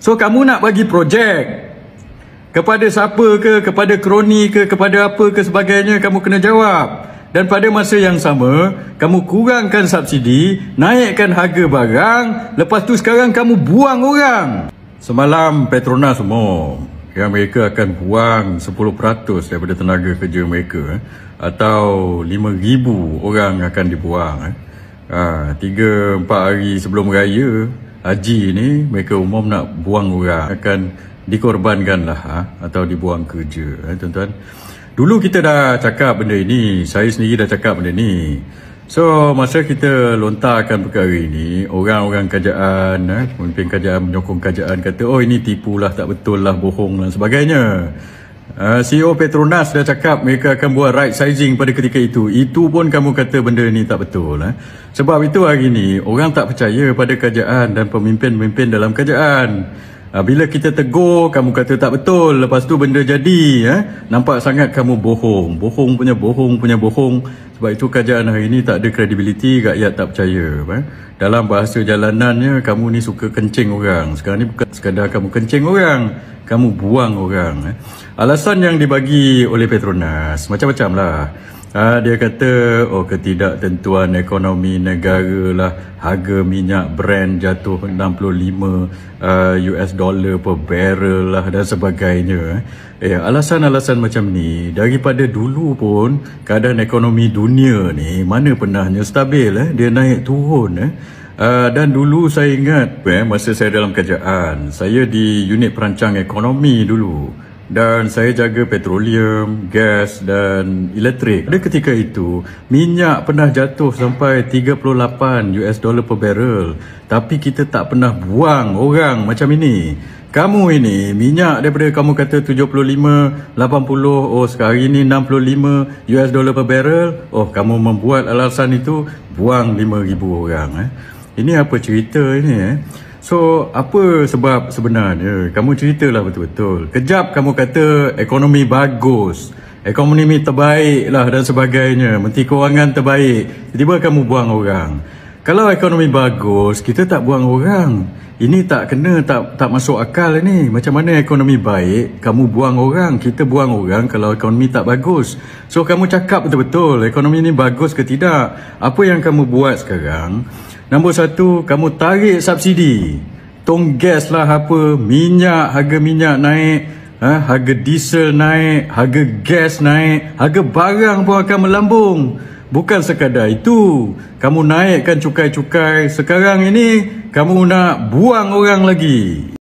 So kamu nak bagi projek kepada siapa ke, kepada kroni ke, kepada apa ke sebagainya, kamu kena jawab. Dan pada masa yang sama, kamu kurangkan subsidi, naikkan harga barang, lepas tu sekarang kamu buang orang. Semalam Petronas umum yang mereka akan buang 10% daripada tenaga kerja mereka, atau 5,000 orang akan dibuang. 3-4 hari sebelum raya haji ni, mereka umum nak buang orang, akan dikorbankan lah atau dibuang kerja. Tuan-tuan, dulu kita dah cakap benda ini, saya sendiri dah cakap benda ni. So masa kita lontarkan perkara ini, orang-orang kerajaan, pemimpin kerajaan, menyokong kerajaan kata, oh ini tipu lah, tak betul lah, bohong dan sebagainya. CEO Petronas dah cakap mereka akan buat right sizing pada ketika itu. Itu pun kamu kata benda ni tak betul. Sebab itu hari ini orang tak percaya pada kerajaan dan pemimpin-pemimpin dalam kerajaan. Bila kita tegur, kamu kata tak betul, lepas tu benda jadi, nampak sangat kamu bohong. Bohong punya bohong. Sebab itu kerajaan hari ini tak ada kredibiliti, rakyat tak percaya. Dalam bahasa jalanannya, kamu ni suka kencing orang. Sekarang ni bukan sekadar kamu kencing orang, kamu buang orang. Alasan yang dibagi oleh Petronas macam-macam lah. Dia kata, oh ketidaktentuan ekonomi negara lah, harga minyak Brent jatuh 65 US dollar per barrel lah dan sebagainya. Alasan-alasan macam ni daripada dulu pun keadaan ekonomi dunia ni mana pernahnya stabil, dia naik turun. Dan dulu saya ingat masa saya dalam kerajaan, saya di unit perancang ekonomi dulu. Dan saya jaga petroleum, gas dan elektrik. Pada ketika itu, minyak pernah jatuh sampai 38 US dollar per barrel. Tapi kita tak pernah buang orang macam ini. Kamu ini, minyak daripada kamu kata 75, 80, oh sekarang ini 65 US dollar per barrel. Oh, kamu membuat alasan itu, buang 5,000 orang. Ini apa cerita ini? So, apa sebab sebenarnya? Kamu ceritalah betul-betul. Kejap kamu kata ekonomi bagus, ekonomi terbaik lah dan sebagainya, Menteri Kewangan terbaik. Tiba-tiba kamu buang orang. Kalau ekonomi bagus, kita tak buang orang. Ini tak kena, tak masuk akal ini. Macam mana ekonomi baik, kamu buang orang, kita buang orang kalau ekonomi tak bagus. So, kamu cakap betul-betul, ekonomi ini bagus ke tidak? Apa yang kamu buat sekarang? Nombor satu, kamu tarik subsidi. Tong gas lah apa, minyak, harga minyak naik, harga diesel naik, harga gas naik, harga barang pun akan melambung. Bukan sekadar itu, kamu naikkan cukai-cukai. Sekarang ini, kamu nak buang orang lagi.